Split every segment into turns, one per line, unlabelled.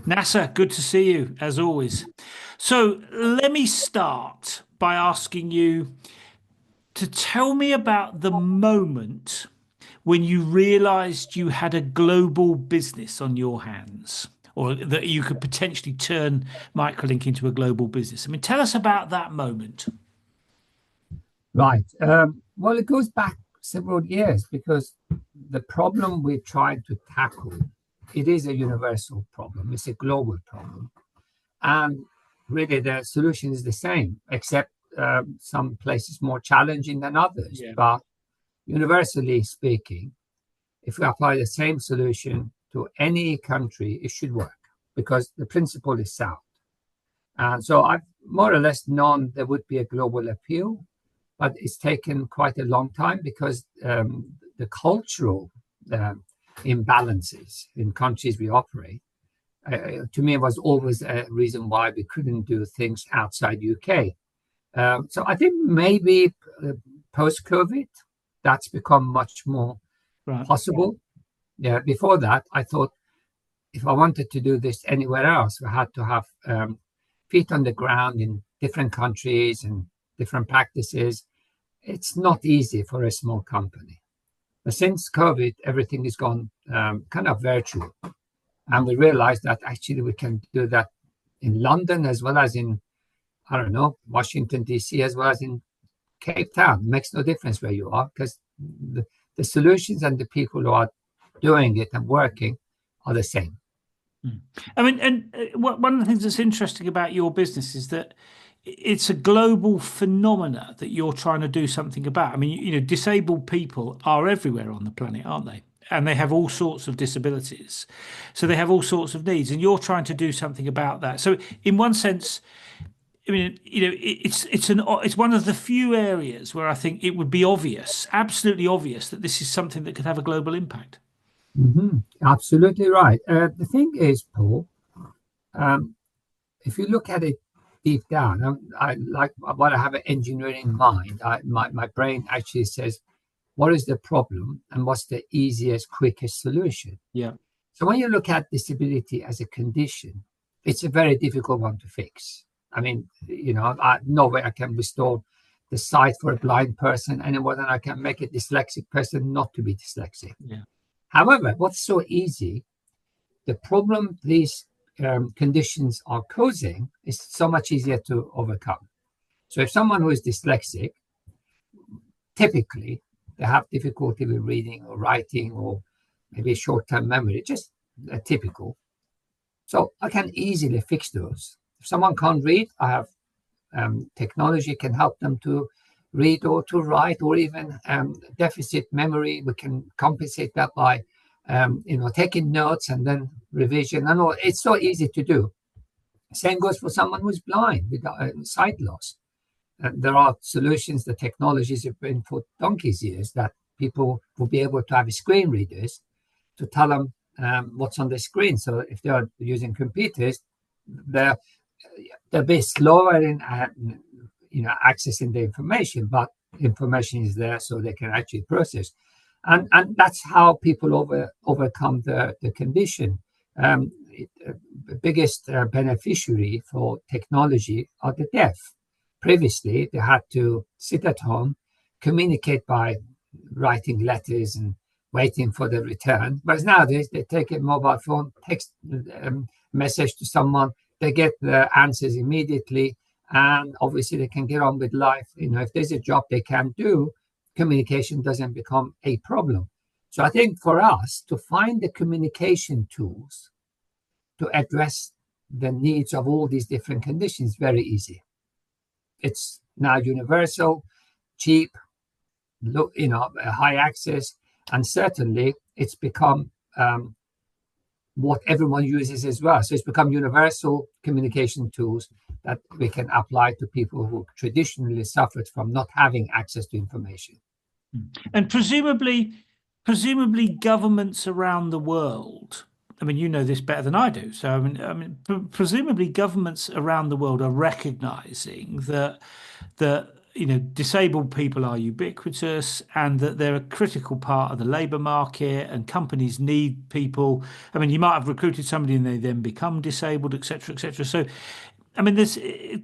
Nasser, good to see you as always. So let me start by asking you to tell me about the moment when you realized you had a global business on your hands, or that you could potentially turn Microlink into a global business. I mean, tell us about that moment.
Right. Well, it goes back several years because the problem we're trying to tackle, it is a universal problem. It's a global problem. And really the solution is the same, except some places more challenging than others.
Yeah.
But universally speaking, if we apply the same solution to any country, it should work because the principle is sound. And so I've more or less known there would be a global appeal, but it's taken quite a long time because the cultural uh, imbalances in countries we operate, to me, was always a reason why we couldn't do things outside UK. So I think maybe post-COVID, that's become much more
Right.
possible. Yeah, before that, I thought if I wanted to do this anywhere else, we had to have feet on the ground in different countries and different practices. It's not easy for a small company. But since COVID, everything has gone kind of virtual. And we realized that actually we can do that in London as well as in, I don't know, Washington, D.C., as well as in Cape Town. It makes no difference where you are because the solutions and the people who are doing it and working are the same.
Mm. I mean, and one of the things that's interesting about your business is that it's a global phenomena that you're trying to do something about. I mean, disabled people are everywhere on the planet, aren't they? And they have all sorts of disabilities. So they have all sorts of needs, and you're trying to do something about that. So in one sense, I mean, it's one of the few areas where I think it would be obvious, absolutely obvious, that this is something that could have a global impact.
Absolutely right. The thing is, Paul, um, if you look at it deep down, I like what I have an engineering mind. My brain actually says, what is the problem and what's the easiest, quickest solution?
Yeah.
So when you look at disability as a condition, it's a very difficult one to fix. I mean, no way I can restore the sight for a blind person any more than I can make a dyslexic person not to be dyslexic.
Yeah.
However, what's so easy, the problem these conditions are causing is so much easier to overcome. So if someone who is dyslexic, typically they have difficulty with reading or writing or maybe short-term memory, just typical. So I can easily fix those. If someone can't read, I have technology can help them to read or to write, or even deficit memory. We can compensate that by taking notes and then revision. And all. It's so easy to do. Same goes for someone who's blind with sight loss. There are solutions. The technologies have been for donkey's years that people will be able to have screen readers to tell them what's on the screen. So if they are using computers, they're a bit slower in accessing the information, but information is there so they can actually process. And that's how people overcome the condition. The biggest beneficiary for technology are the deaf. Previously, they had to sit at home, communicate by writing letters and waiting for the return. But nowadays, they take a mobile phone, text message to someone, they get the answers immediately, and obviously they can get on with life. If there's a job they can do, communication doesn't become a problem. So I think for us to find the communication tools to address the needs of all these different conditions, very easy. It's now universal, cheap, high access, and certainly it's become what everyone uses as well. So it's become universal communication tools that we can apply to people who traditionally suffered from not having access to information.
And presumably governments around the world, I mean, you know this better than I do. So, presumably governments around the world are recognizing that disabled people are ubiquitous and that they're a critical part of the labour market and companies need people. I mean, you might have recruited somebody and they then become disabled, etc., etc. So, I mean,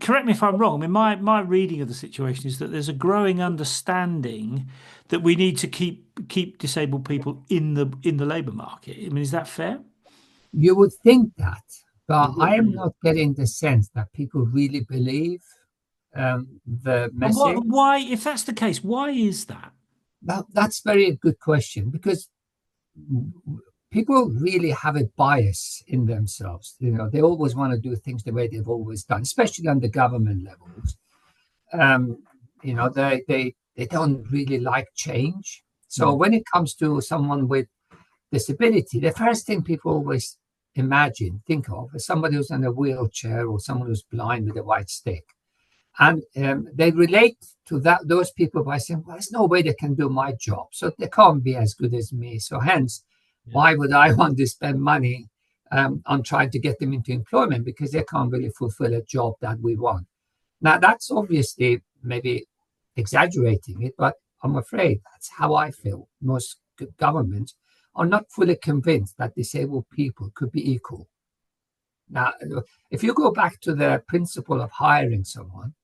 correct me if I'm wrong. I mean, my reading of the situation is that there's a growing understanding that we need to keep disabled people in the labour market. I mean, is that fair?
You would think that,
You
but I
would.
am not getting the sense that people really believe the
And
message.
why, if that's the case, why is that?
That's very good question because people really have a bias in themselves. They always want to do things the way they've always done, especially on the government levels. Um, they don't really like change. So
Mm.
when it comes to someone with disability, the first thing people always think of is somebody who's in a wheelchair or someone who's blind with a white stick. And they relate to those people by saying, well, there's no way they can do my job. So they can't be as good as me. So hence,
Yeah.
why would I want to spend money on trying to get them into employment because they can't really fulfill a job that we want? Now, that's obviously maybe exaggerating it, but I'm afraid that's how I feel. Most governments are not fully convinced that disabled people could be equal. Now, if you go back to the principle of hiring someone,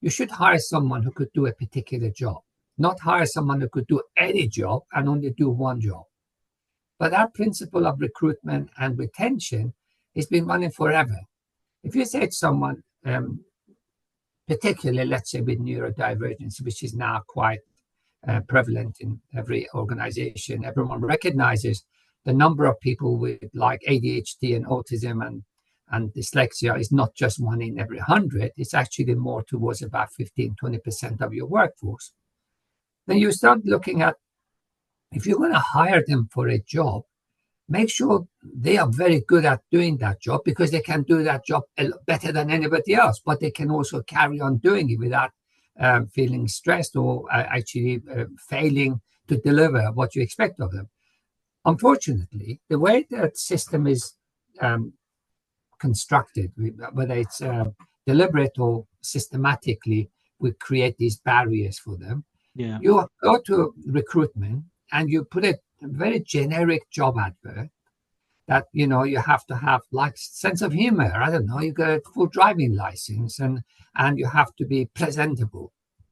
you should hire someone who could do a particular job, not hire someone who could do any job and only do one job. But that principle of recruitment and retention has been running forever. If you say to someone, particularly, let's say, with neurodivergence, which is now quite prevalent in every organization, everyone recognizes the number of people with like ADHD and autism and dyslexia is not just 1 in every 100, it's actually more towards about 15-20% of your workforce. Then you start looking at, if you're going to hire them for a job, make sure they are very good at doing that job because they can do that job a lot better than anybody else, but they can also carry on doing it without feeling stressed or actually failing to deliver what you expect of them. Unfortunately, the way that system is constructed, whether it's deliberate or systematically, we create these barriers for them.
Yeah.
You go to recruitment and you put a very generic job advert that you have to have like sense of humor. I don't know, you got a full driving license and you have to be presentable.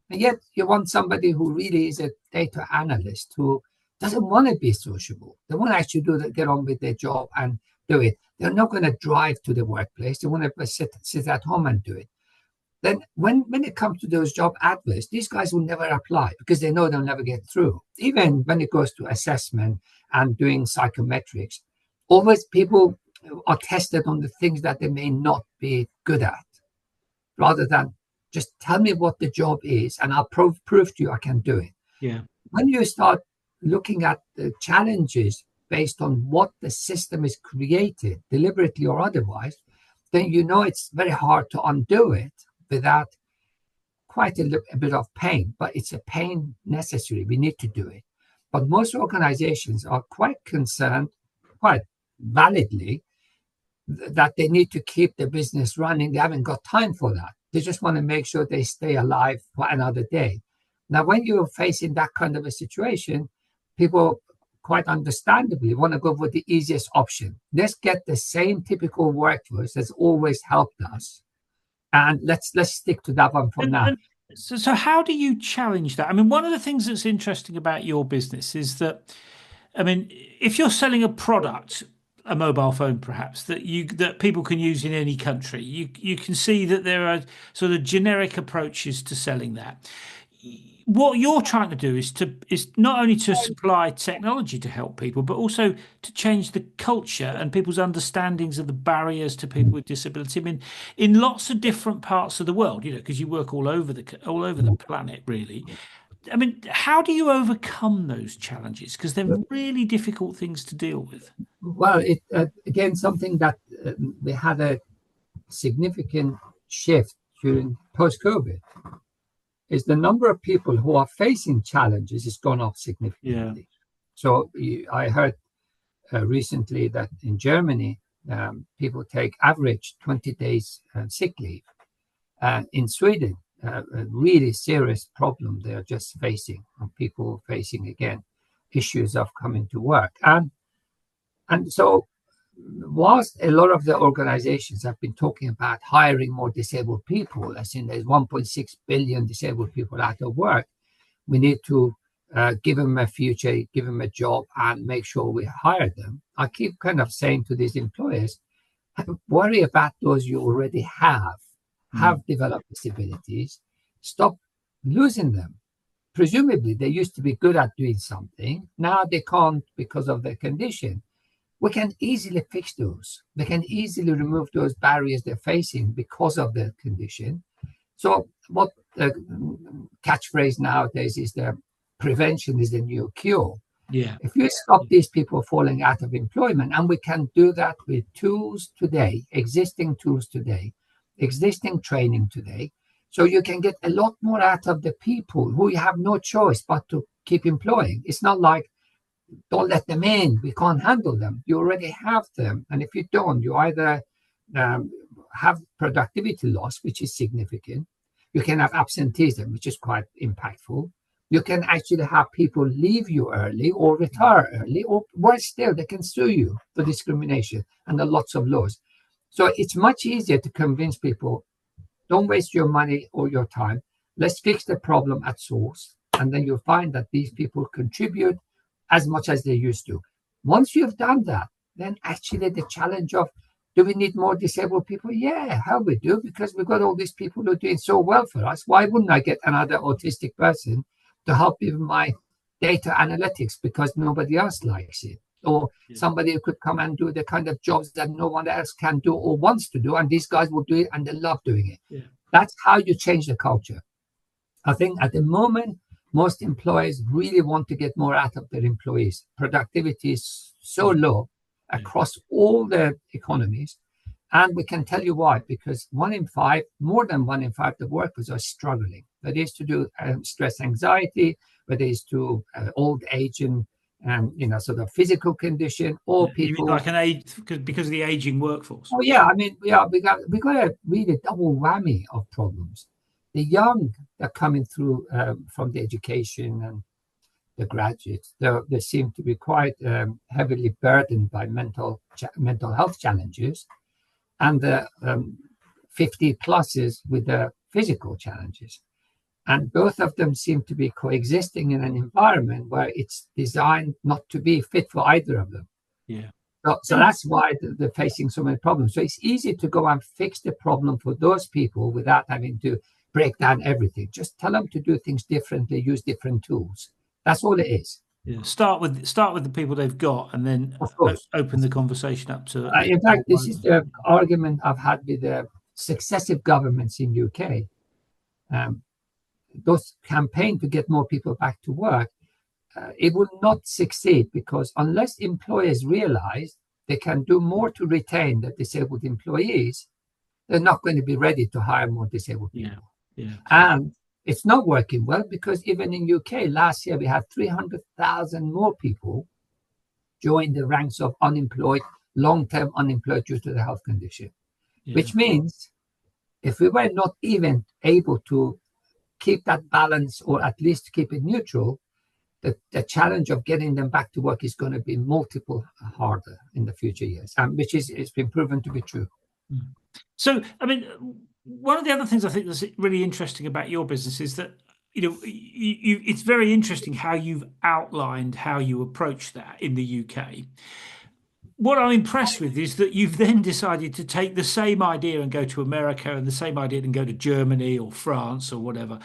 And yet you want somebody who really is a data analyst who doesn't want to be sociable. They want to actually get on with their job and do it. They're not going to drive to the workplace. They want to sit at home and do it. Then when it comes to those job adverts, these guys will never apply because they know they'll never get through. Even when it goes to assessment and doing psychometrics, always people are tested on the things that they may not be good at, rather than just tell me what the job is and I'll prove to you I can do it.
Yeah.
When you start looking at the challenges based on what the system is created, deliberately or otherwise, then it's very hard to undo it without quite a bit of pain, but it's a pain necessary. We need to do it. But most organizations are quite concerned, quite validly, that they need to keep the business running. They haven't got time for that. They just want to make sure they stay alive for another day. Now, when you're facing that kind of a situation, people quite understandably want to go for the easiest option. Let's get the same typical workforce that's always helped us, and let's stick to that one for now.
And so how do you challenge that? I mean, one of the things that's interesting about your business is that, I mean, if you're selling a product, a mobile phone perhaps, that people can use in any country, you can see that there are sort of generic approaches to selling that. What you're trying to do is not only to supply technology to help people, but also to change the culture and people's understandings of the barriers to people with disability. I mean, in lots of different parts of the world, because you work all over the planet, really. I mean, how do you overcome those challenges? Because they're really difficult things to deal with.
Well, it again, something that we had a significant shift during post-COVID is the number of people who are facing challenges has gone up
Yeah.
significantly. So I heard recently that in Germany, people take average 20 days sick leave. In Sweden, a really serious problem they're just facing, and people facing again issues of coming to work. And so whilst a lot of the organizations have been talking about hiring more disabled people, as in there's 1.6 billion disabled people out of work, we need to give them a future, give them a job, and make sure we hire them. I keep kind of saying to these employers, worry about those you already have developed disabilities. Stop losing them. Presumably, they used to be good at doing something. Now they can't because of their condition. We can easily fix those. We can easily remove those barriers they're facing because of their condition. So what the catchphrase nowadays is that prevention is the new cure.
Yeah.
If you stop these people falling out of employment, and we can do that with tools today, existing tools today, existing training today, so you can get a lot more out of the people who you have no choice but to keep employing. It's not like, don't let them in, we can't handle them. You already have them. And if you don't, you either have productivity loss, which is significant. You can have absenteeism, which is quite impactful. You can actually have people leave you early or retire early, or worse still, they can sue you for discrimination, and there are lots of laws. So it's much easier to convince people, don't waste your money or your time. Let's fix the problem at source. And then you'll find that these people contribute as much as they used to. Once you've done that, then actually the challenge of, do we need more disabled people? Yeah, hell we do, because we've got all these people who are doing so well for us. Why wouldn't I get another autistic person to help with my data analytics because nobody else likes it? Or somebody who could come and do the kind of jobs that no one else can do or wants to do, and these guys will do it and they love doing it.
Yeah.
That's how you change the culture. I think at the moment, most employers really want to get more out of their employees. Productivity is so low across all the economies. And we can tell you why, because more than 1 in 5, the workers are struggling. Whether it's to do stress anxiety, whether it's to old age and sort of physical condition, or people.
You mean like an age, because of the aging workforce?
Oh yeah, I mean, we got a really double whammy of problems. The young are coming through from the education and the graduates. They seem to be quite heavily burdened by mental health challenges, and the 50 pluses with the physical challenges. And both of them seem to be coexisting in an environment where it's designed not to be fit for either of them.
Yeah.
So that's why they're facing so many problems. So it's easy to go and fix the problem for those people without having to break down everything. Just tell them to do things differently, use different tools. That's all it is.
Yeah. Start with the people they've got, and then open the conversation up to.
In fact, this is the argument I've had with the successive governments in UK. Those campaign to get more people back to work, it will not succeed, because unless employers realize they can do more to retain the disabled employees, they're not going to be ready to hire more disabled people.
Yeah.
And it's not working well, because even in UK last year, we had 300,000 more people join the ranks of unemployed, long-term unemployed due to the health condition, which means if we were not even able to keep that balance, or at least keep it neutral, the challenge of getting them back to work is going to be multiple harder in the future years, which it's been proven to be true.
So, I mean, one of the other things I think that's really interesting about your business is that, it's very interesting how you've outlined how you approach that in the UK. What I'm impressed with is that you've then decided to take the same idea and go to America, and the same idea and go to Germany or France or whatever.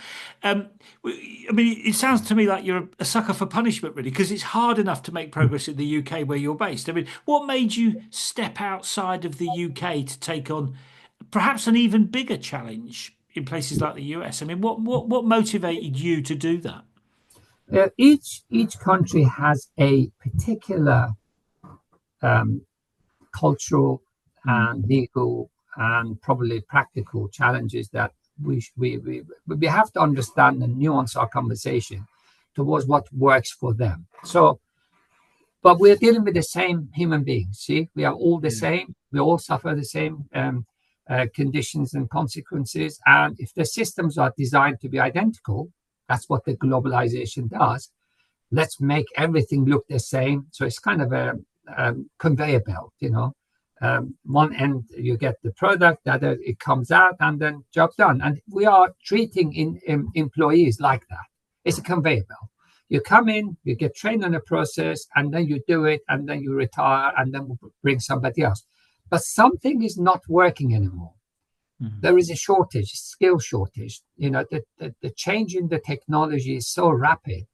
I mean, it sounds to me like you're a sucker for punishment, really, because it's hard enough to make progress in the UK where you're based. I mean, what made you step outside of the UK to take on perhaps an even bigger challenge in places like the US? I mean, what motivated you to do that?
Each country has a particular cultural and legal and probably practical challenges that we have to understand and nuance our conversation towards what works for them. So, but we're dealing with the same human beings. See, we are all the same. We all suffer the same conditions and consequences. And if the systems are designed to be identical, that's what the globalization does. Let's make everything look the same. So it's kind of a conveyor belt, one end you get the product, the other it comes out, and then job done. And we are treating employees like that. It's a conveyor belt. You come in, you get trained on a process, and then you do it, and then you retire, and then we'll bring somebody else. But something is not working anymore. Mm-hmm. There is a shortage, skill shortage. The change in the technology is so rapid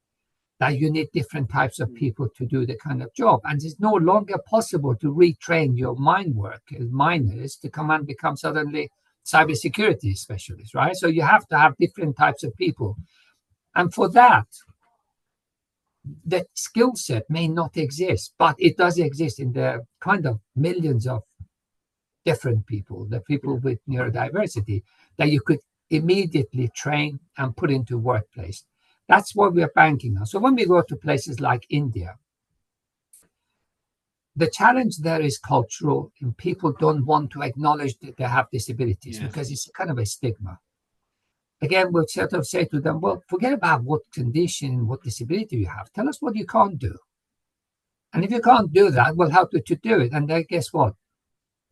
that you need different types of people to do the kind of job. And it's no longer possible to retrain your miners to come and become suddenly cybersecurity specialists, right? So you have to have different types of people. And for that, the skill set may not exist, but it does exist in the kind of millions of different people, the people with neurodiversity, that you could immediately train and put into workplace. That's what we're banking on. So when we go to places like India, the challenge there is cultural, and people don't want to acknowledge that they have disabilities because it's kind of a stigma. Again, we'll sort of say to them, well, forget about what condition, what disability you have. Tell us what you can't do. And if you can't do that, we'll help you to do it. And then guess what?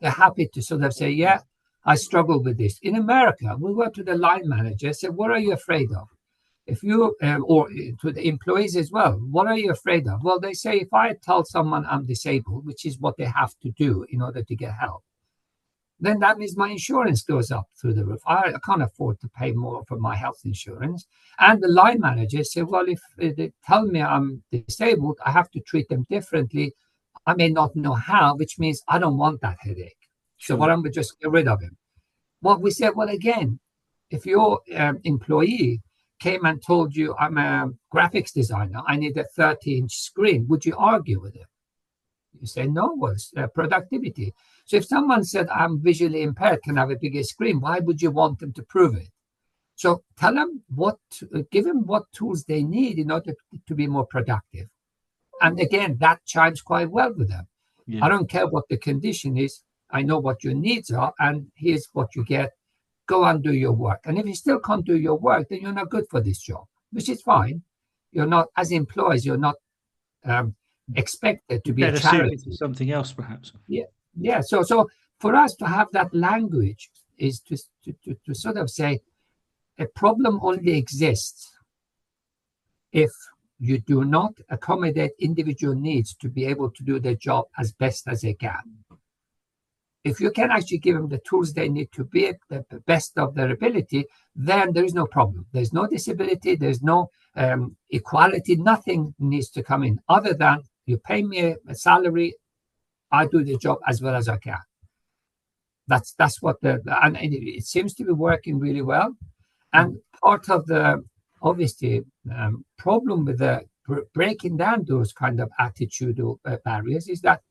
They're happy to sort of say, yeah, I struggle with this. In America, we go to the line manager and say, what are you afraid of? If you, or to the employees as well, what are you afraid of? Well, they say, if I tell someone I'm disabled, which is what they have to do in order to get help, then that means my insurance goes up through the roof. I can't afford to pay more for my health insurance. And the line manager said, well, if they tell me I'm disabled, I have to treat them differently. I may not know how, which means I don't want that headache. Sure. So why don't we just get rid of him? Well, we said, well, again, if your employee came and told you, I'm a graphics designer, I need a 30-inch screen, would you argue with him? You say, no, well, it's productivity. So if someone said, I'm visually impaired, can I have a bigger screen? Why would you want them to prove it? So tell them give them what tools they need in order to be more productive. And again, that chimes quite well with them. Yeah. I don't care what the condition is. I know what your needs are, and here's what you get. Go and do your work. And if you still can't do your work, then you're not good for this job, which is fine. You're not, as employees, you're not expected to be a charity.
To something else, perhaps.
Yeah. So for us to have that language is to sort of say a problem only exists if you do not accommodate individual needs to be able to do their job as best as they can. If you can actually give them the tools they need to be at the best of their ability, then there is no problem. There's no disability, there's no equality, nothing needs to come in other than you pay me a salary, I do the job as well as I can. That's what and it seems to be working really well. And part of the obviously problem with the breaking down those kind of attitudinal barriers is that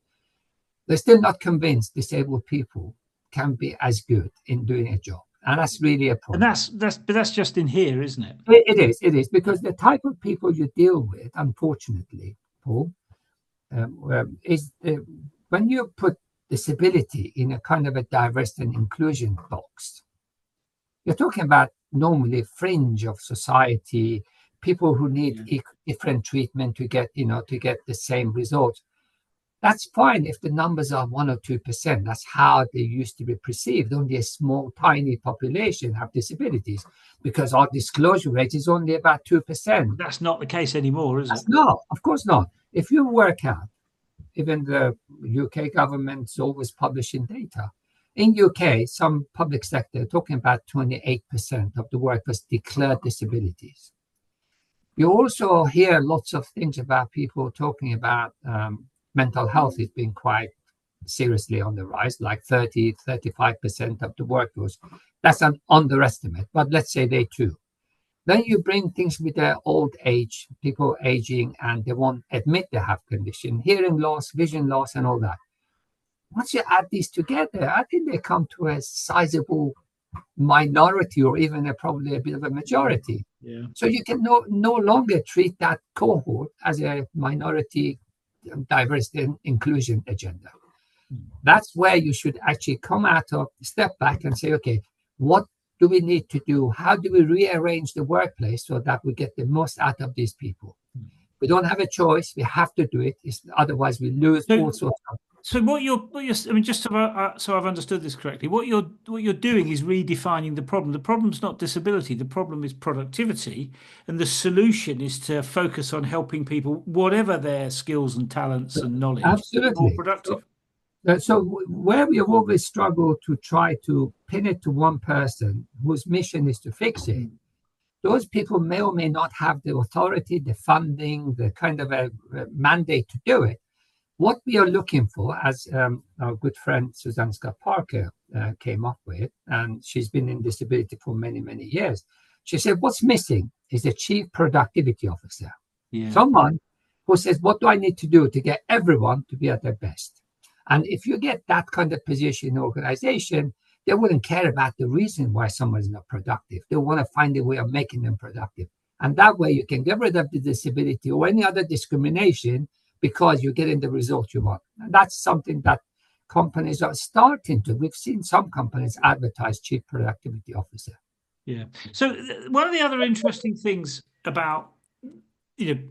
they're still not convinced disabled people can be as good in doing a job. And that's really a problem.
And that's just in here, isn't it?
It is, because the type of people you deal with, unfortunately, Paul, is when you put disability in a kind of a diversity and inclusion box, you're talking about normally fringe of society, people who need different treatment to get the same results. That's fine if the numbers are 1 or 2%. That's how they used to be perceived. Only a small, tiny population have disabilities because our disclosure rate is only about 2%.
That's not the case anymore, is it?
No, of course not. If you work out, even the UK government's always publishing data. In UK, some public sector talking about 28% of the workers declared disabilities. You also hear lots of things about people talking about mental health is being quite seriously on the rise, like 35% of the workforce. That's an underestimate, but let's say they too. Then you bring things with their old age, people aging, and they won't admit they have condition, hearing loss, vision loss, and all that. Once you add these together, I think they come to a sizable minority or even probably a bit of a majority.
Yeah.
So you can no longer treat that cohort as a minority diversity and inclusion agenda. That's where you should actually come out of, step back and say, okay, what do we need to do? How do we rearrange the workplace so that we get the most out of these people? We don't have a choice. We have to do it. Otherwise, we lose all
So,
sorts of.
so I mean, just so I've understood this correctly, what you're doing is redefining the problem. The problem's not disability. The problem is productivity, and the solution is to focus on helping people, whatever their skills and talents and knowledge, be more
Absolutely.
productive.
So where we have always struggled to try to pin it to one person whose mission is to fix it, those people may or may not have the authority, the funding, the kind of a mandate to do it. What we are looking for, as our good friend Suzanne Scott Parker came up with, and she's been in disability for many, many years, she said, what's missing is a chief productivity officer.
Yeah.
Someone who says, what do I need to do to get everyone to be at their best? And if you get that kind of position in an organization, they wouldn't care about the reason why someone is not productive. They want to find a way of making them productive. And that way you can get rid of the disability or any other discrimination because you're getting the result you want. And that's something that companies are starting to. We've seen some companies advertise chief productivity officer.
Yeah. So one of the other interesting things about, you know,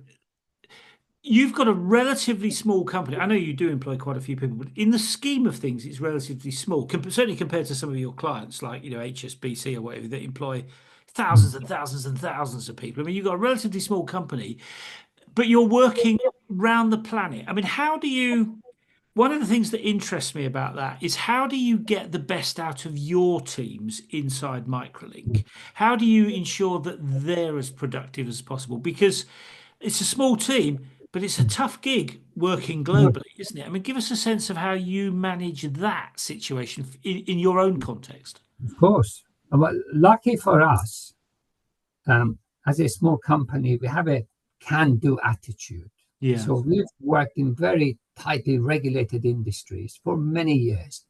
you've got a relatively small company. I know you do employ quite a few people, but in the scheme of things, it's relatively small, certainly compared to some of your clients, like, HSBC or whatever, that employ thousands and thousands and thousands of people. I mean, you've got a relatively small company, but you're working around the planet. I mean, one of the things that interests me about that is how do you get the best out of your teams inside Microlink? How do you ensure that they're as productive as possible? Because it's a small team, but it's a tough gig working globally, isn't it? I mean, give us a sense of how you manage that situation in your own context.
Of course. Well, lucky for us, as a small company, we have a can-do attitude.
Yeah.
So we've worked in very tightly regulated industries for many years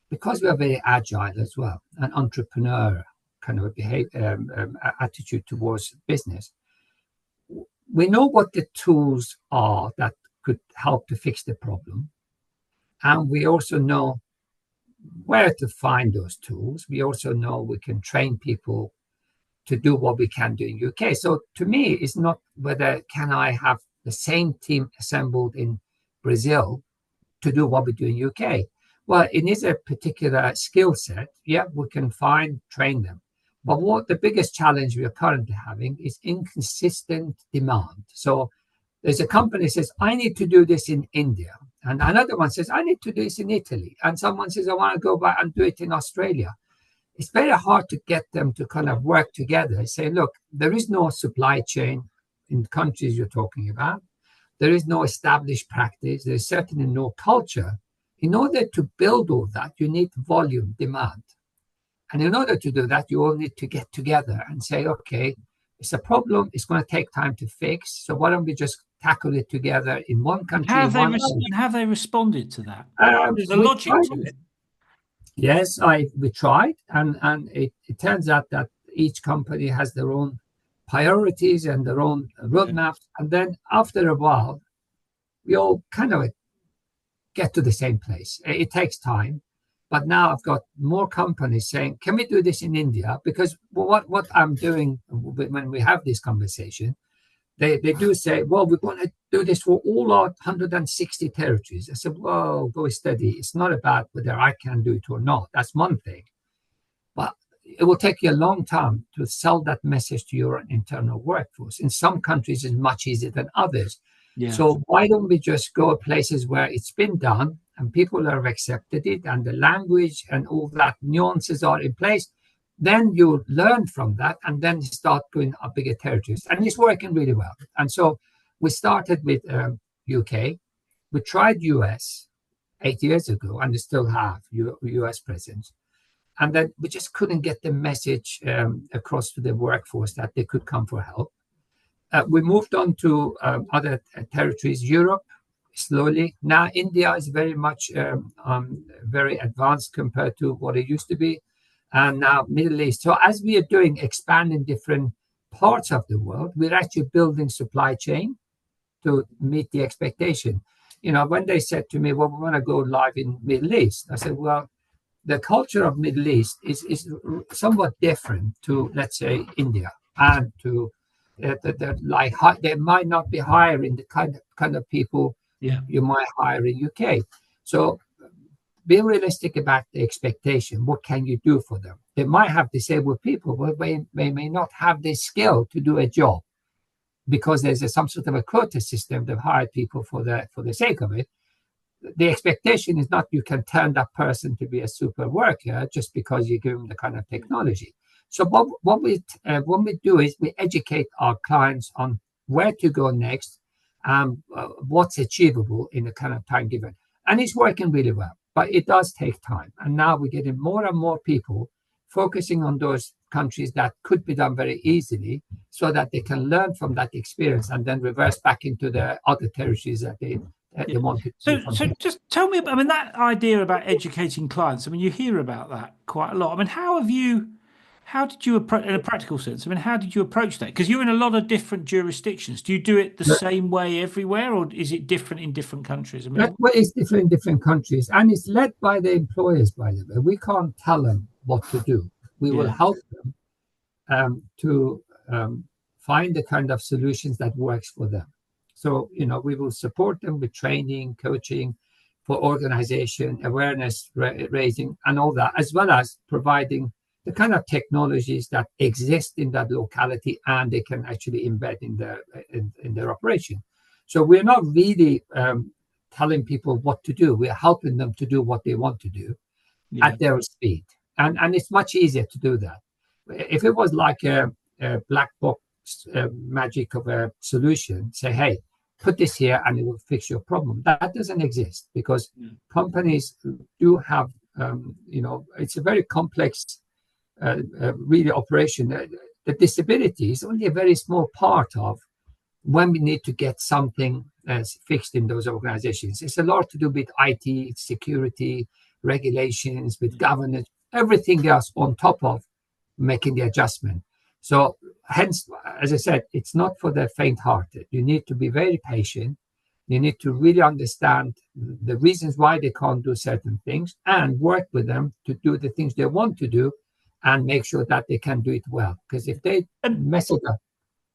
because we are very agile as well, an entrepreneur kind of a attitude towards business. We know what the tools are that could help to fix the problem. And we also know where to find those tools. We also know we can train people to do what we can do in UK. So to me, it's not whether can I have the same team assembled in Brazil to do what we do in UK. Well, it is a particular skill set. Yeah, we can train them. But what the biggest challenge we are currently having is inconsistent demand. So there's a company that says, I need to do this in India. And another one says, I need to do this in Italy. And someone says, I want to go back and do it in Australia. It's very hard to get them to kind of work together. Say, look, there is no supply chain in the countries you're talking about. There is no established practice. There's certainly no culture. In order to build all that, you need volume, demand. And in order to do that, you all need to get together and say, okay, it's a problem. It's going to take time to fix. So why don't we just tackle it together in one country?
How have they responded to that? There's a logic to it.
Yes, we tried, and it turns out that each company has their own priorities and their own roadmaps. Yeah. And then after a while, we all kind of get to the same place. It takes time. But now I've got more companies saying, can we do this in India? Because what I'm doing when we have this conversation, they do say, well, we're going to do this for all our 160 territories. I said, well, go steady. It's not about whether I can do it or not. That's one thing. But it will take you a long time to sell that message to your internal workforce. In some countries, it's much easier than others. Yeah. So why don't we just go places where it's been done and people have accepted it and the language and all that nuances are in place? Then you learn from that and then start going up bigger territories. And it's working really well. And so we started with UK. We tried US 8 years ago and we still have US presence. And then we just couldn't get the message across to the workforce that they could come for help. We moved on to other territories, Europe, slowly. Now India is very much very advanced compared to what it used to be. And now Middle East. So as we are expanding different parts of the world, we're actually building supply chain to meet the expectation. when they said to me, well, we want to go live in Middle East, I said, well, the culture of Middle East is somewhat different to, let's say, India, and to they might not be hiring the kind of people
Yeah.
you might hire in UK. So be realistic about the expectation. What can you do for them? They might have disabled people, but they may not have the skill to do a job because there's some sort of a quota system. They've hired people for the sake of it. The expectation is not you can turn that person to be a super worker just because you give them the kind of technology. So what we do is we educate our clients on where to go next, what's achievable in the kind of time given, and it's working really well. But it does take time, and now we're getting more and more people focusing on those countries that could be done very easily, so that they can learn from that experience and then reverse back into the other territories that they wanted to do.
So just tell me, I mean, that idea about educating clients, I mean, you hear about that quite a lot. I mean, how did you approach, in a practical sense, I mean, how did you approach that? Because you're in a lot of different jurisdictions. Do you do it the same way everywhere, or is it different in different countries? I mean,
that way is different in different countries, and it's led by the employers, by the way. We can't tell them what to do. We will help them to find the kind of solutions that works for them. So, we will support them with training, coaching for organization, awareness raising, and all that, as well as providing the kind of technologies that exist in that locality and they can actually embed in their operation. So we're not really telling people what to do. We're helping them to do what they want to do at their speed. And it's much easier to do that. If it was like a black box magic of a solution, say, hey, put this here and it will fix your problem. That doesn't exist, because companies do have, it's a very complex really operation. The disability is only a very small part of when we need to get something fixed in those organizations. It's a lot to do with IT, security, regulations, with governance, everything else on top of making the adjustment. So hence, as I said, it's not for the faint-hearted. You need to be very patient. You need to really understand the reasons why they can't do certain things and work with them to do the things they want to do and make sure that they can do it well. Because if they mess it up.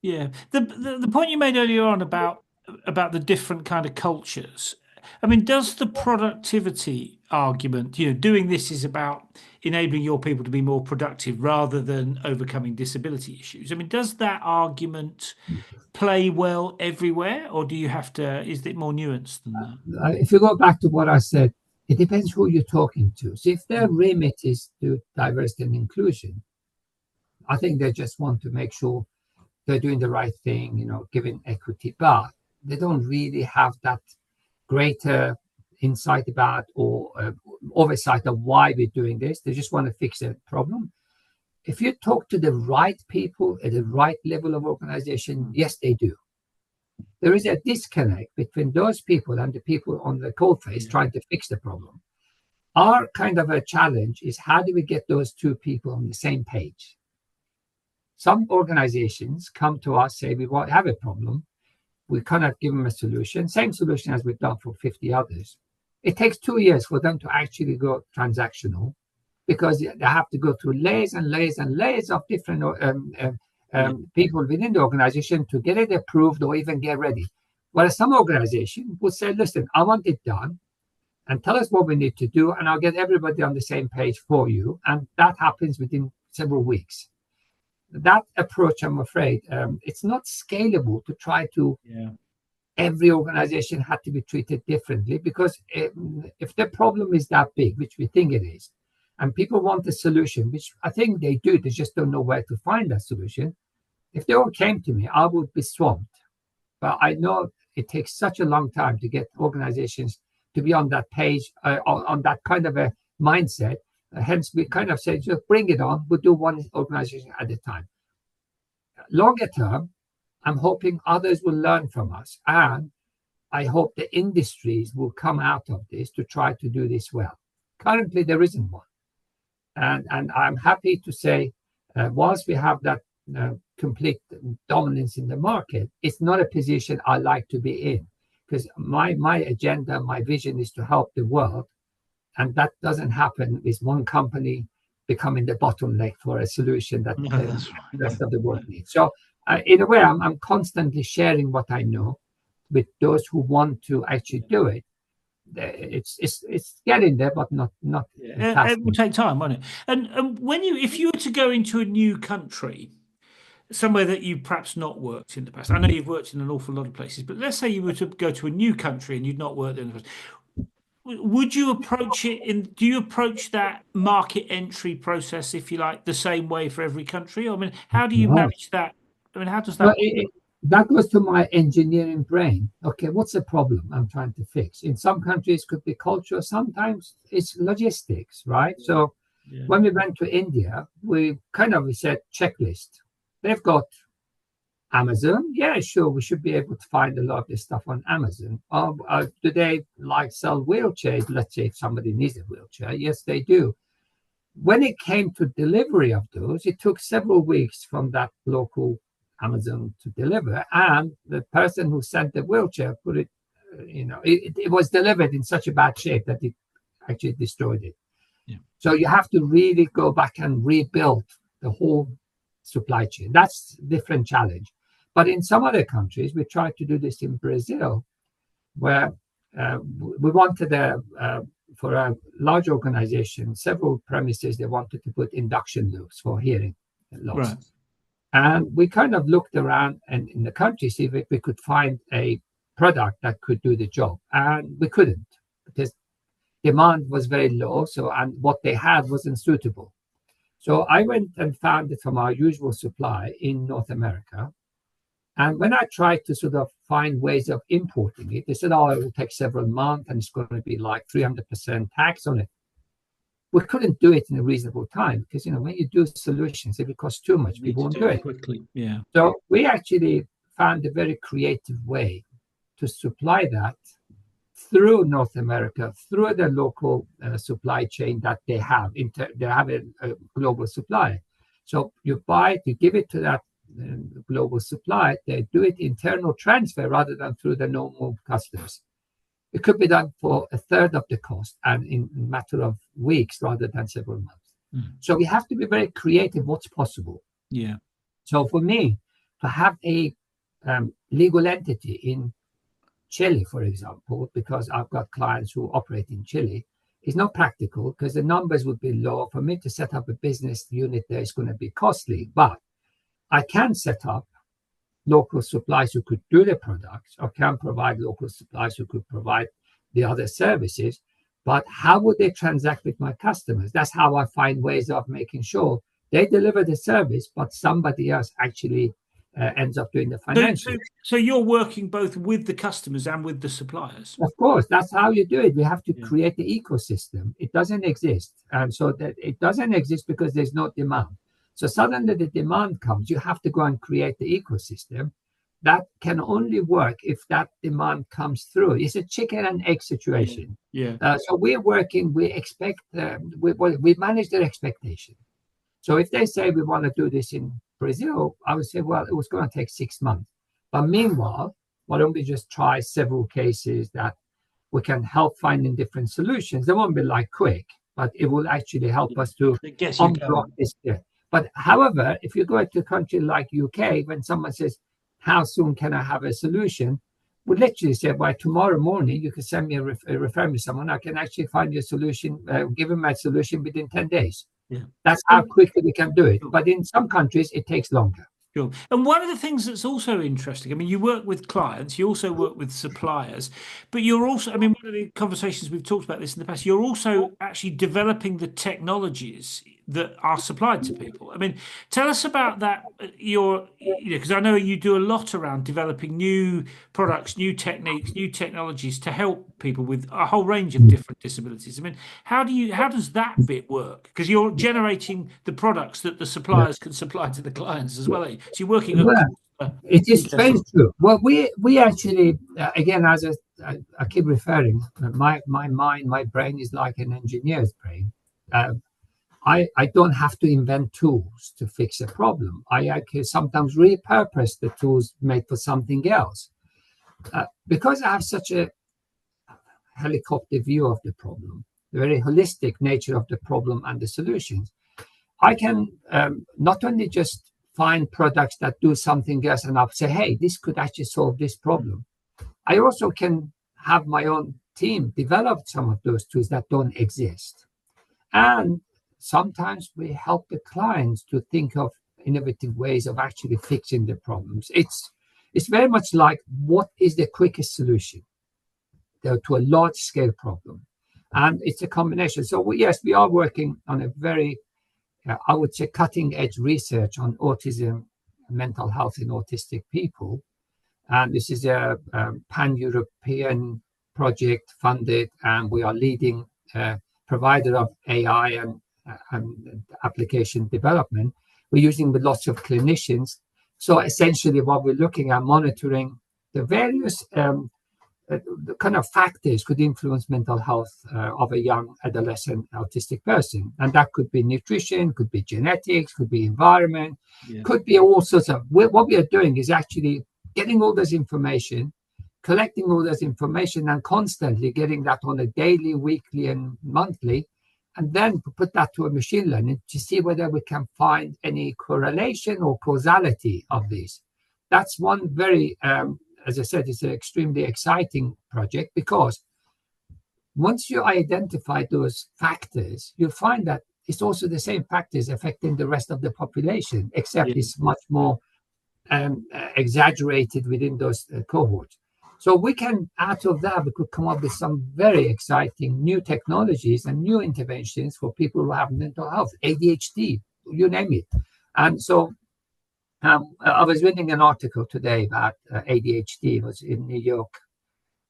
Yeah. The point you made earlier on about the different kind of cultures, I mean, does the productivity argument, doing this is about enabling your people to be more productive rather than overcoming disability issues? I mean, does that argument play well everywhere, or do you have to, is it more nuanced than that?
If you go back to what I said, it depends who you're talking to. So if their remit is to diversity and inclusion, I think they just want to make sure they're doing the right thing, giving equity, but they don't really have that greater insight about or oversight of why we're doing this. They just want to fix a problem. If you talk to the right people at the right level of organization, yes, they do. There is a disconnect between those people and the people on the coalface trying to fix the problem. Our kind of a challenge is, how do we get those two people on the same page? Some organizations come to us, say, we have a problem. We cannot give them a solution, same solution as we've done for 50 others. It takes 2 years for them to actually go transactional, because they have to go through layers and layers and layers of different people within the organization to get it approved or even get ready. Whereas some organization will say, listen, I want it done, and tell us what we need to do, and I'll get everybody on the same page for you. And that happens within several weeks. That approach, I'm afraid, it's not scalable to try to. Every organization had to be treated differently, because if the problem is that big, which we think it is, and people want a solution, which I think they do, they just don't know where to find that solution. If they all came to me, I would be swamped. But I know it takes such a long time to get organizations to be on that page, on that kind of a mindset. Hence, we kind of say, just bring it on. We'll do one organization at a time. Longer term, I'm hoping others will learn from us. And I hope the industries will come out of this to try to do this well. Currently, there isn't one. And I'm happy to say, whilst we have that complete dominance in the market, it's not a position I like to be in, because my agenda, my vision is to help the world, and that doesn't happen with one company becoming the bottleneck for a solution that
No,
the
that's right.
rest of the world needs. So in a way, I'm constantly sharing what I know with those who want to actually do it. It's getting there, but not fast
It will
enough.
take time, won't it? And when if you were to go into a new country, somewhere that you perhaps not worked in the past, I know you've worked in an awful lot of places, but let's say you were to go to a new country and you'd not worked in the past, would you approach it in? Do you approach that market entry process, if you like, the same way for every country? I mean, how do you
No.
manage that? I mean, how does
Well,
that?
that goes to my engineering brain. Okay, what's the problem I'm trying to fix? In some countries, it could be culture. Sometimes it's logistics, right? So
Yeah.
when we went to India, we said checklist. They've got Amazon. Yeah, sure, we should be able to find a lot of this stuff on Amazon. Do they sell wheelchairs? Let's say if somebody needs a wheelchair. Yes, they do. When it came to delivery of those, it took several weeks from that local Amazon to deliver. And the person who sent the wheelchair put it, it was delivered in such a bad shape that it actually destroyed it.
Yeah.
So you have to really go back and rebuild the whole supply chain. That's a different challenge. But in some other countries, we tried to do this in Brazil, where we wanted for a large organization, several premises, they wanted to put induction loops for hearing loss.
Right.
And we kind of looked around and in the country, see if we could find a product that could do the job. And we couldn't, because demand was very low. And what they had wasn't suitable. So I went and found it from our usual supply in North America. And when I tried to sort of find ways of importing it, they said, oh, it will take several months and it's going to be like 300% tax on it. We couldn't do it in a reasonable time because, when you do solutions, if it costs too much, people won't do it
quickly. Yeah.
So we actually found a very creative way to supply that through North America, through the local supply chain that they have. They have a global supply. So you buy it, you give it to that global supply, they do it internal transfer rather than through the normal customs. It could be done for a third of the cost and in a matter of weeks rather than several months. So we have to be very creative what's possible.
Yeah.
So for me, to have a legal entity in Chile, for example, because I've got clients who operate in Chile, is not practical because the numbers would be low. For me to set up a business unit there is going to be costly, but I can set up local suppliers who could do the products or can provide local suppliers who could provide the other services. But how would they transact with my customers? That's how I find ways of making sure they deliver the service, but somebody else actually ends up doing the financial.
So you're working both with the customers and with the suppliers.
Of course, that's how you do it. We have to create the ecosystem. It doesn't exist. And so that it doesn't exist because there's no demand. So suddenly the demand comes, you have to go and create the ecosystem. That can only work if that demand comes through. It's a chicken and egg situation.
Yeah.
So we're working, we expect, we manage their expectation. So if they say we want to do this in Brazil, I would say, well, it was going to take 6 months. But meanwhile, why don't we just try several cases that we can help finding different solutions? They won't be like quick, but it will actually help us to unblock this. But however, if you go to a country like UK, when someone says, how soon can I have a solution? We literally say, by tomorrow morning, you can send me refer me someone. I can actually find you a solution, give them my solution within 10 days.
Yeah.
That's how quickly we can do it. But in some countries, it takes longer.
Sure. And one of the things that's also interesting, I mean, you work with clients, you also work with suppliers, but you're also, I mean, one of the conversations we've talked about this in the past, you're also actually developing the technologies that are supplied to people. I mean, tell us about that. Because I know you do a lot around developing new products, new techniques, new technologies to help people with a whole range of different disabilities. I mean, how does that bit work? Because you're generating the products that the suppliers can supply to the clients as well. So you're working.
It is very true. Well, we actually, again, as I keep referring, my mind, my brain is like an engineer's brain. I don't have to invent tools to fix a problem. I can sometimes repurpose the tools made for something else. because I have such a helicopter view of the problem, the very holistic nature of the problem and the solutions, I can not only just find products that do something else and I'll say, hey, this could actually solve this problem. I also can have my own team develop some of those tools that don't exist. And sometimes we help the clients to think of innovative ways of actually fixing the problems. It's very much like, what is the quickest solution to a large scale problem? And it's a combination. So yes, we are working on a very, I would say, cutting edge research on autism, mental health in autistic people. And this is a pan-European project funded, and we are leading provider of AI and application development. We're using with lots of clinicians. So essentially what we're looking at, monitoring the various the kind of factors could influence mental health of a young adolescent autistic person. And that could be nutrition, could be genetics, could be environment, could be all sorts of. What we are doing is actually getting all this information, collecting all this information, and constantly getting that on a daily, weekly, and monthly, and then put that to a machine learning to see whether we can find any correlation or causality of these. That's one very, as I said, it's an extremely exciting project, because once you identify those factors, you'll find that it's also the same factors affecting the rest of the population, except it's much more exaggerated within those cohorts. So we can, out of that, we could come up with some very exciting new technologies and new interventions for people who have mental health, ADHD, you name it. And so I was reading an article today about ADHD. It was in New York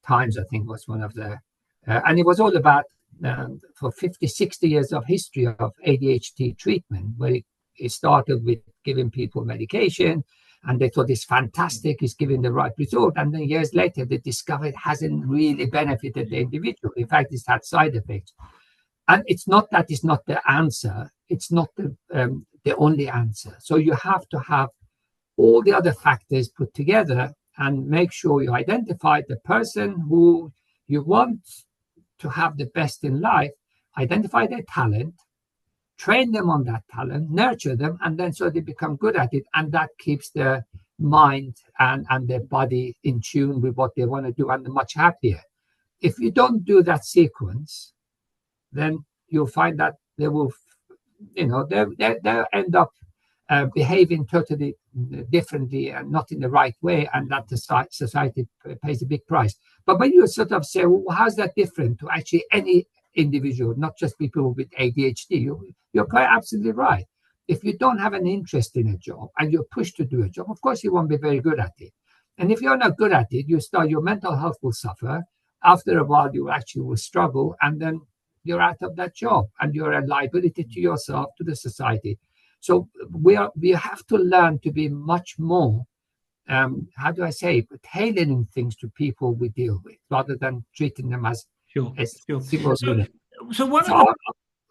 Times, I think, was one of the, and it was all about for 50, 60 years of history of ADHD treatment, where it started with giving people medication, and they thought it's fantastic, it's giving the right result. And then years later, they discovered it hasn't really benefited the individual. In fact, it's had side effects. And it's not that it's not the answer. It's not the only answer. So you have to have all the other factors put together and make sure you identify the person who you want to have the best in life, identify their talent, train them on that talent, nurture them, and then so they become good at it. And that keeps their mind and their body in tune with what they want to do, and they're much happier. If you don't do that sequence, then you'll find that they will, they'll end up behaving totally differently and not in the right way, and that the society pays a big price. But when you sort of say, well, how's that different to actually any individual, not just people with ADHD, you're quite absolutely right. If you don't have an interest in a job and you're pushed to do a job, of course you won't be very good at it. And if you're not good at it, your mental health will suffer. After a while, you actually will struggle, and then you're out of that job, and you're a liability to yourself, to the society. So we have to learn to be much more, how do I say, tailoring things to people we deal with, rather than treating them as single unit.
So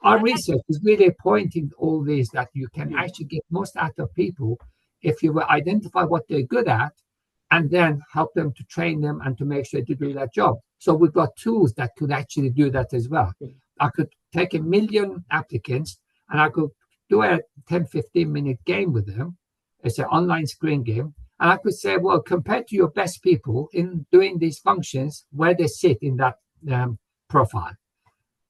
our research is really pointing all these, that you can actually get most out of people if you will identify what they're good at, and then help them to train them and to make sure to do that job. So we've got tools that could actually do that as well. I could take 1 million applicants and I could do a 10, 15-minute game with them. It's an online screen game. And I could say, well, compared to your best people in doing these functions, where they sit in that profile.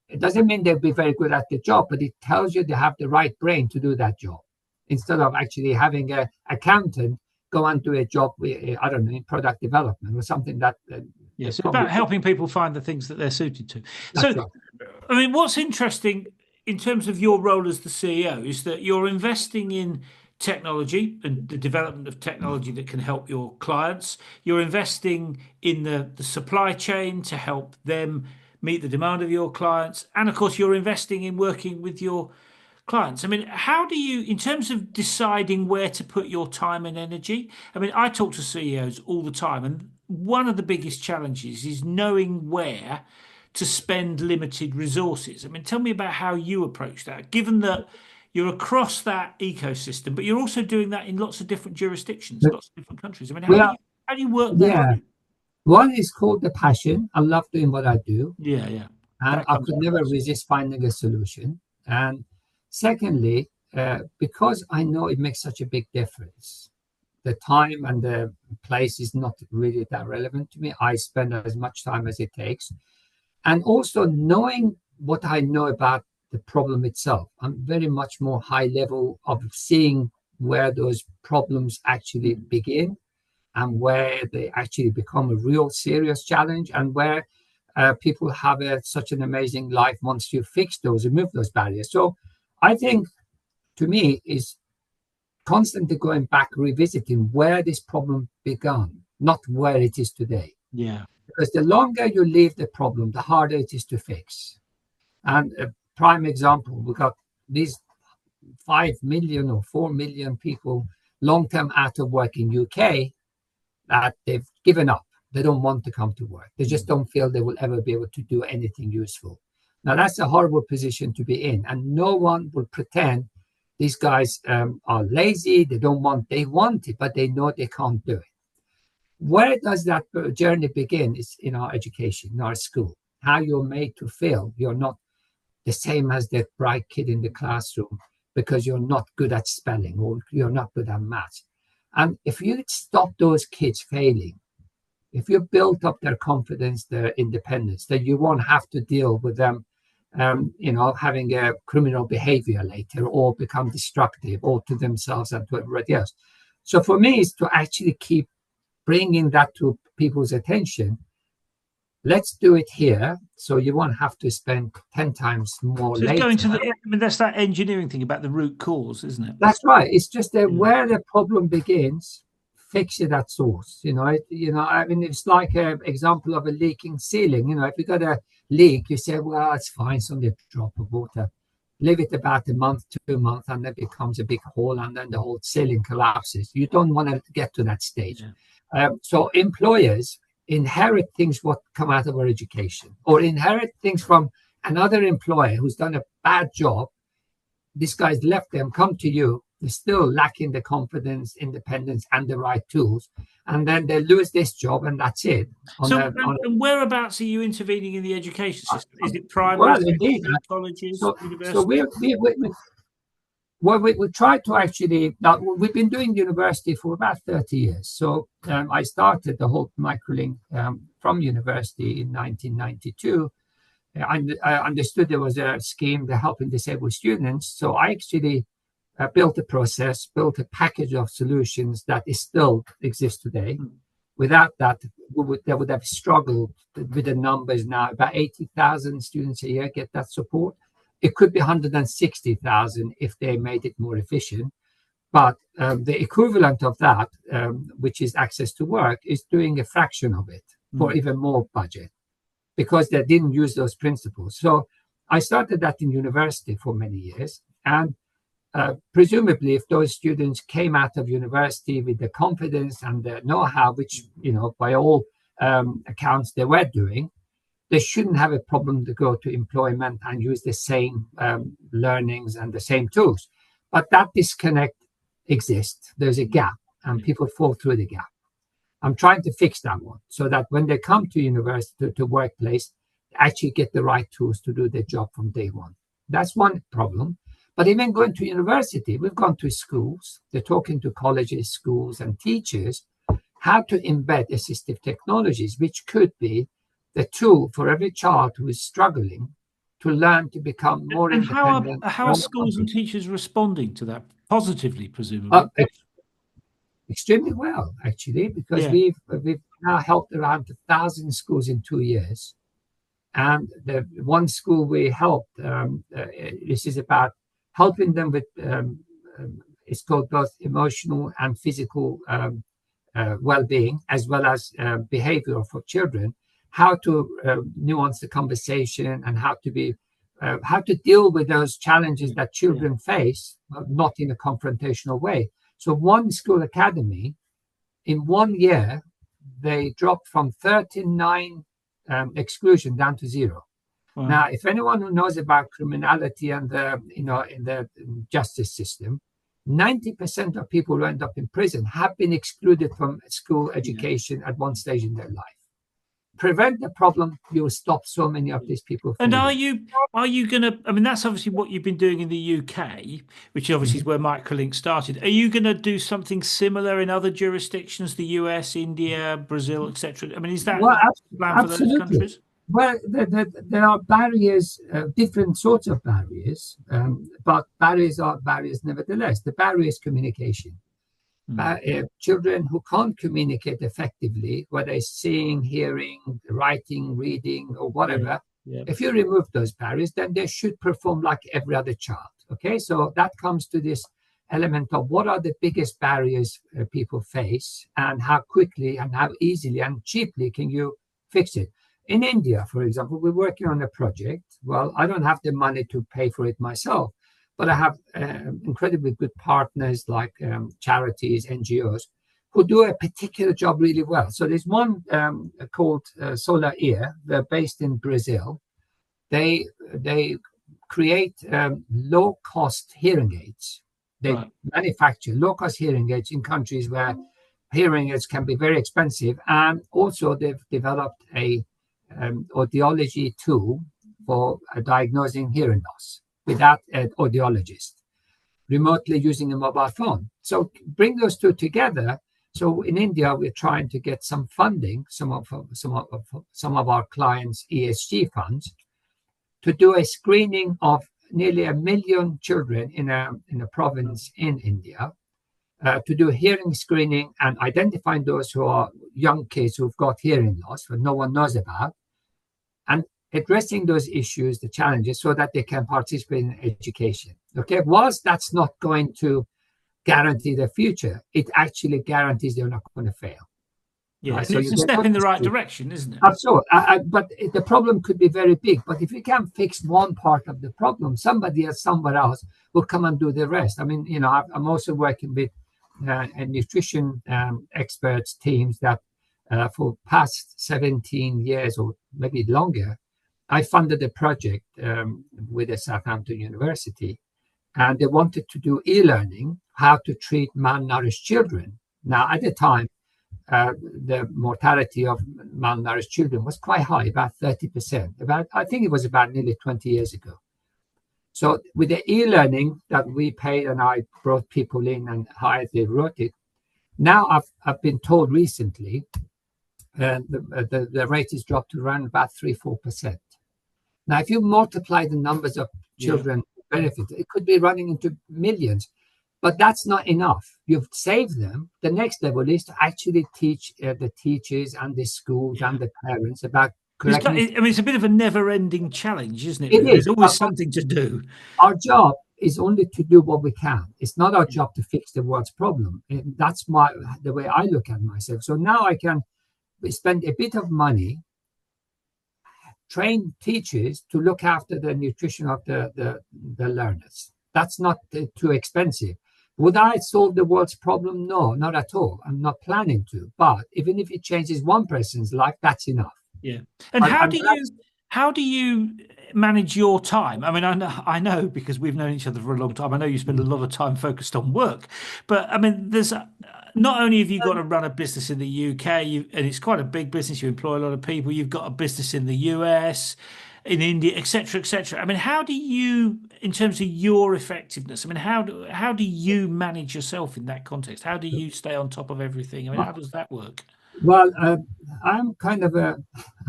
It doesn't mean they'll be very good at the job, but it tells you they have the right brain to do that job, instead of actually having an accountant go and do a job with, I don't know, in product development or something that.
Yes, about helping people find the things that they're suited to. So, right. I mean, what's interesting in terms of your role as the CEO is that you're investing in technology and the development of technology that can help your clients. You're investing in the supply chain to help them meet the demand of your clients. And of course, you're investing in working with your clients. I mean, how do you, in terms of deciding where to put your time and energy? I mean, I talk to CEOs all the time, and one of the biggest challenges is knowing where to spend limited resources. I mean, tell me about how you approach that, given that you're across that ecosystem, but you're also doing that in lots of different jurisdictions, lots of different countries. I mean, how do you work that?
One is called the passion. I love doing what I do,
Yeah, yeah.
and
That
I
comes
could never
across.
resist finding a solution. And secondly, because I know it makes such a big difference, the time and the place is not really that relevant to me. I spend as much time as it takes. And also knowing what I know about the problem itself, I'm very much more high level of seeing where those problems actually
Mm.
begin and where they actually become a real serious challenge and where people have such an amazing life once you fix those, remove those barriers. So I think to me is constantly going back, revisiting where this problem began, not where it is today.
Yeah.
Because the longer you leave the problem, the harder it is to fix. And a prime example, we got these 5 million or 4 million people long-term out of work in UK that they've given up. They don't want to come to work. They just
Mm.
don't feel they will ever be able to do anything useful. Now, that's a horrible position to be in. And no one will pretend these guys are lazy. They don't want, they want it, but they know they can't do it. Where does that journey begin? Is in our education, in our school, how you're made to feel you're not the same as the bright kid in the classroom because you're not good at spelling or you're not good at maths. And if you stop those kids failing, if you build up their confidence, their independence, then you won't have to deal with them, having a criminal behavior later or become destructive or to themselves and to everybody else. So for me, it's to actually keep bringing that to people's attention. Let's do it here so you won't have to spend 10 times more
So it's going to
later.
the, I mean, that's that engineering thing about the root cause, isn't it?
That's right. It's just that
Yeah.
where the problem begins, fix it at source. I mean, it's like an example of a leaking ceiling. If you got a leak, you say, well, it's fine, it's only a drop of water. Leave it about a month, 2 months, and then it becomes a big hole, and then the whole ceiling collapses. You don't want to get to that stage.
Yeah.
So employers inherit things what come out of our education, or inherit things from another employer who's done a bad job. This guy's left them, come to you, they're still lacking the confidence, independence, and the right tools, and then they lose this job, and that's it. On
So,
a, on
and whereabouts are you intervening in the education
a
system? Is it primary,
well, indeed.
secondary, colleges,
So
universities?
we try to actually. Now, we've been doing university for about 30 years. So I started the whole Microlink from university in 1992. I understood there was a scheme to helping disabled students. So I actually built a process, built a package of solutions that is still exists today.
Mm.
Without that, they would have struggled with the numbers now. About 80,000 students a year get that support. It could be 160,000 if they made it more efficient. But the equivalent of that, which is access to work, is doing a fraction of it for
Mm.
even more budget because they didn't use those principles. So I started that in university for many years. And presumably, if those students came out of university with the confidence and the know-how, which, by all accounts they were doing, they shouldn't have a problem to go to employment and use the same learnings and the same tools. But that disconnect exists. There's a gap, and
Yeah.
people fall through the gap. I'm trying to fix that one so that when they come to university, to workplace, they actually get the right tools to do their job from day one. That's one problem. But even going to university, we've gone to schools, they're talking to colleges, schools, and teachers how to embed assistive technologies, which could be the tool for every child who is struggling to learn to become more
And
independent,
how are
more
schools and
confident.
teachers responding to that positively,
Uh,
presumably?
ex- Extremely well, actually, because
Yeah.
we've now helped around 1,000 schools in 2 years. And the one school we helped, this is about helping them with, it's called both emotional and physical well-being, as well as behavior for children, how to nuance the conversation and how to deal with those challenges that
Yeah.
children face, not in a confrontational way. So one school academy, in 1 year, they dropped from 39 exclusion down to zero.
Wow.
Now, if anyone who knows about criminality and in the justice system, 90% of people who end up in prison have been excluded from school
Yeah.
education at one stage in their life. prevent the problem, you'll stop so many of these people
And
failing.
are you gonna, I mean, that's obviously what you've been doing in the UK, which obviously is where Microlink started. Are you gonna do something similar in other jurisdictions, the US, India, Brazil, etc.? I mean, is that
Well,
the plan for those
absolutely.
countries?
Well, there are barriers, different sorts of barriers, but barriers are barriers nevertheless. The barrier is communication. Children who can't communicate effectively, whether it's seeing, hearing, writing, reading, or
Yeah,
whatever,
yeah,
if you remove those barriers, then they should perform like every other child. Okay, so that comes to this element of what are the biggest barriers people face, and how quickly and how easily and cheaply can you fix it. In India, for example, we're working on a project. Well, I don't have the money to pay for it myself, but I have incredibly good partners like charities, NGOs, who do a particular job really well. So there's one called Solar Ear. They're based in Brazil. They create low-cost hearing aids. They
right,
manufacture low-cost hearing aids in countries where hearing aids can be very expensive. And also they've developed a audiology tool for diagnosing hearing loss without an audiologist, remotely using a mobile phone. So bring those two together. So in India, we're trying to get some funding, some of our clients' ESG funds, to do a screening of nearly 1 million children in a province in India, to do hearing screening and identifying those who are young kids who've got hearing loss, that no one knows about, and addressing those issues, the challenges, so that they can participate in education. Okay, whilst that's not going to guarantee the future, it actually guarantees they're not going to fail.
yeah.
Right?
And
So
it's
you
a
get
step
good
in the right
history.
direction, isn't it?
Absolutely. But the problem could be very big. But if you can fix one part of the problem, somebody else, somewhere else will come and do the rest. I mean, I'm also working with a nutrition experts teams that for past 17 years or maybe longer, I funded a project with a Southampton University, and they wanted to do e-learning, how to treat malnourished children. Now, at the time, the mortality of malnourished children was quite high, about 30%. I think it was about nearly 20 years ago. So with the e-learning that we paid and I brought people in and hired, they wrote it. Now I've been told recently the rate is dropped to around about 3-4%. Now, if you multiply the numbers of
Yeah,
children benefited, it could be running into millions. But that's not enough. You've saved them. The next level is to actually teach the teachers and the schools
yeah.
and the parents about
It's
correct.
got, I mean, it's a bit of a never-ending challenge, isn't it?
It
Really,
is.
there's always something to do.
Our job is only to do what we can. It's not our job to fix the world's problem. And that's the way I look at myself. So now I can spend a bit of money, train teachers to look after the nutrition of the learners. That's not too expensive. Would I solve the world's problem? No, not at all. I'm not planning to. But even if it changes one person's life, that's enough.
Yeah. And how do you manage your time? I mean, I know because we've known each other for a long time. I know you spend a lot of time focused on work, but I mean, there's not only have you got to run a business in the UK, and it's quite a big business. You employ a lot of people. You've got a business in the US, in India, etc., etc. I mean, how do you, in terms of your effectiveness? I mean, how do you manage yourself in that context? How do you stay on top of everything? I mean, how does that work?
Well, I'm kind of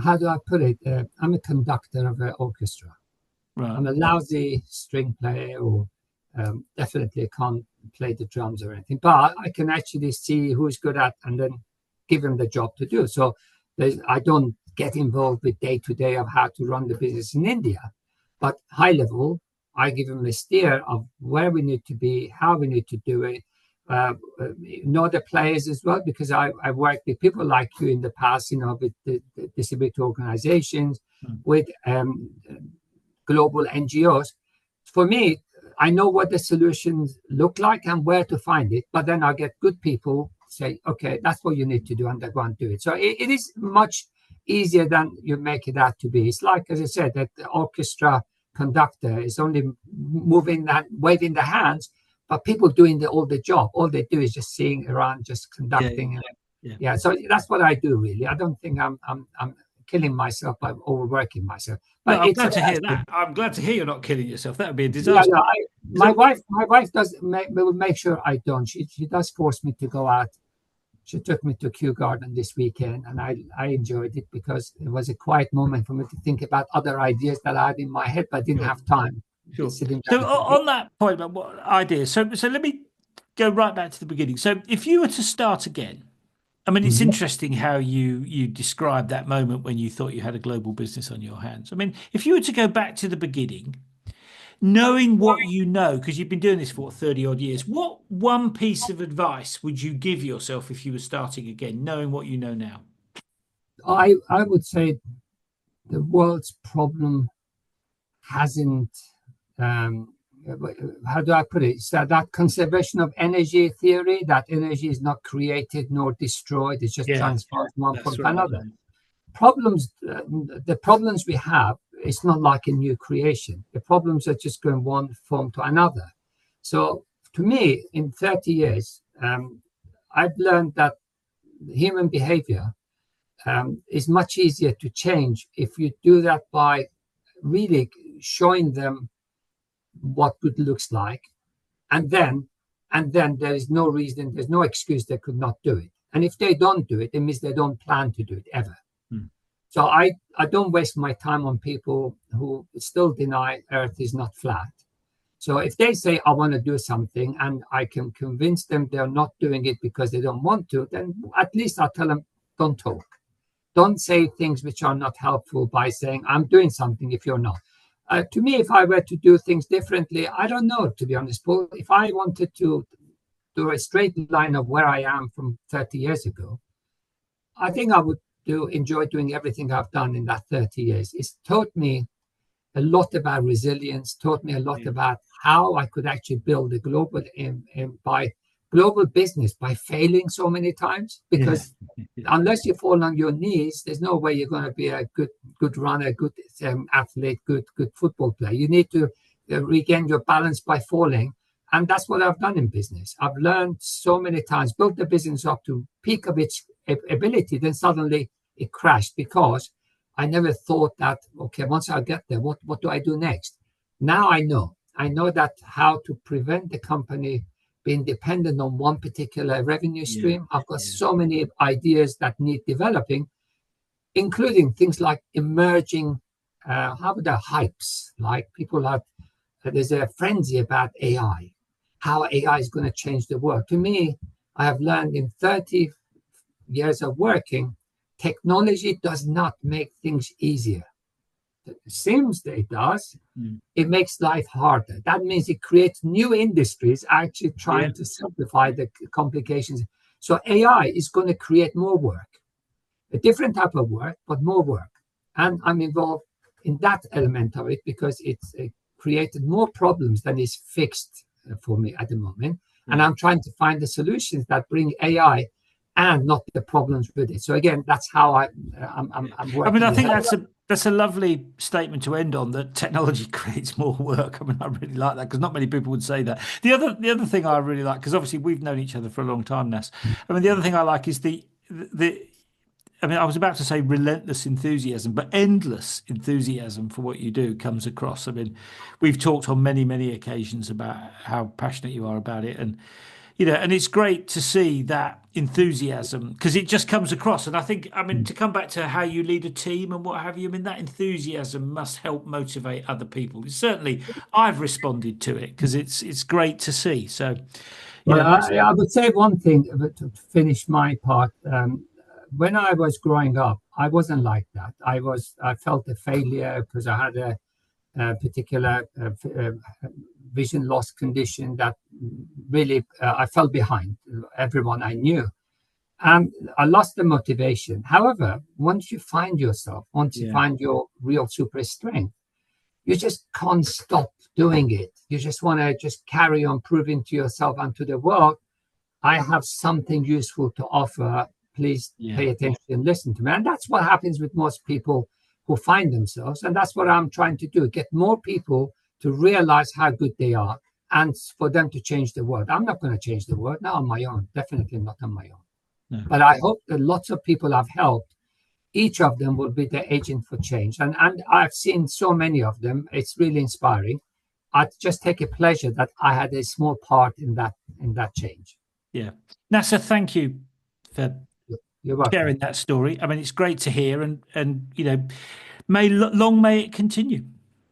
how do I put it? I'm a conductor of an orchestra.
Right.
I'm a lousy string player, or definitely can't play the drums or anything, but I can actually see who's good at and then give them the job to do. So I don't get involved with day to day of how to run the business in India, but high level, I give them a steer of where we need to be, how we need to do it. Know the players as well, because I've worked with people like you in the past, with the disability organizations, with global NGOs. For me, I know what the solutions look like and where to find it, but then I get good people say, okay, that's what you need to do, and they go and do it. So it is much easier than you make it out to be. It's like, as I said, that the orchestra conductor is only moving that, waving the hands, but people doing all the job. All they do is just sitting around, just
Yeah.
conducting.
Yeah.
Yeah. So that's what I do, really. I don't think I'm killing myself by overworking myself.
Well,
But
I'm
it's
glad to hear that. I'm glad to hear you're not killing yourself. That would be a
yeah,
disaster.
no,
So,
my wife does will make sure I don't. She does force me to go out. She took me to Kew Garden this weekend, and I enjoyed it because it was a quiet moment for me to think about other ideas that I had in my head, but I didn't
sure,
have time.
sure.
Sitting
So
down to
on that point about what ideas, so let me go right back to the beginning. So if you were to start again, I mean, it's
Mhm.
interesting how you described that moment when you thought you had a global business on your hands. I mean, if you were to go back to the beginning, knowing what you know, because you've been doing this for 30 odd years, what one piece of advice would you give yourself if you were starting again, knowing what you know now?
I would say the world's problem hasn't um, how do I put it? So that conservation of energy theory, that energy is not created nor destroyed, it's just
Yeah,
transferred from one
that's
point to
right.
another. Problems, the problems we have, it's not like a new creation. The problems are just going one form to another. So to me, in 30 years, I've learned that human behavior is much easier to change if you do that by really showing them what good looks like, and then there is no reason, there's no excuse they could not do it. And if they don't do it, it means they don't plan to do it ever.
Hmm.
So I don't waste my time on people who still deny Earth is not flat. So if they say I want to do something and I can convince them they're not doing it because they don't want to, then at least I'll tell them don't talk. Don't say things which are not helpful by saying I'm doing something if you're not. To me, if I were to do things differently, I don't know, to be honest, Paul. If I wanted to do a straight line of where I am from 30 years ago, I think I would enjoy doing everything I've done in that 30 years. It's taught me a lot about resilience, taught me a lot
Yeah,
about how I could actually build a global business by failing so many times.
yeah,
Because unless you fall on your knees, there's no way you're going to be a good runner, good athlete, good football player. You need to regain your balance by falling, and that's what I've done in business. I've learned so many times, built the business up to peak of its ability, then suddenly it crashed because I never thought that, okay, once I get there, what do I do next? Now I know. I know that how to prevent the company being dependent on one particular revenue
yeah,
stream. I've got
yeah,
so many ideas that need developing, including things like emerging, how about the hypes? Like people have, there's a frenzy about AI, how AI is going to change the world. To me, I have learned in 30 years of working, technology does not make things easier. It seems that it does.
mm,
It makes life harder. That means it creates new industries actually
yeah,
trying to simplify the complications. So AI is going to create more work, a different type of work, but more work. And I'm involved in that element of it because it's created more problems than is fixed for me at the moment. And
yeah.
I'm trying to find the solutions that bring AI and not the problems with it. So again, that's how I'm
I mean, I
working.
think that's a lovely statement to end on. That technology creates more work. I mean, I really like that because not many people would say that. The other thing I really like, because obviously we've known each other for a long time, Nas. I mean, the other thing I like is the I mean, I was about to say relentless enthusiasm, but endless enthusiasm for what you do comes across. I mean, we've talked on many, many occasions about how passionate you are about it, and and it's great to see that enthusiasm because it just comes across. And I think, I mean, to come back to how you lead a team and what have you, I mean, that enthusiasm must help motivate other people. Certainly, I've responded to it because it's great to see. So,
Well,
that's
I would say one thing to finish my part. When I was growing up, I wasn't like that. I felt a failure because I had a particular vision loss condition that really I fell behind everyone I knew, and I lost the motivation. However, once you find yourself, once you
yeah,
find your real super strength, you just can't stop doing it. You just want to just carry on proving to yourself and to the world, I have something useful to offer. Please
yeah,
pay attention and listen to me. And that's what happens with most people who find themselves. And that's what I'm trying to do, get more people to realize how good they are and for them to change the world. I'm not going to change the world, not on my own, definitely not on my own.
no,
But I hope that lots of people I've helped each of them will be the agent for change. And I've seen so many of them. It's really inspiring. I just take a pleasure that I had a small part in that change.
Yeah. Nasser, thank you for
You're welcome.
sharing that story. I mean, it's great to hear, and may long may it continue.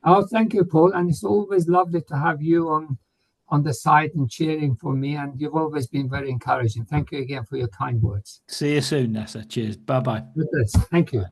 Oh, thank you, Paul. And it's always lovely to have you on the side and cheering for me. And you've always been very encouraging. Thank you again for your kind words.
See you soon, Nasser. Cheers. Bye bye.
Good. Thank you.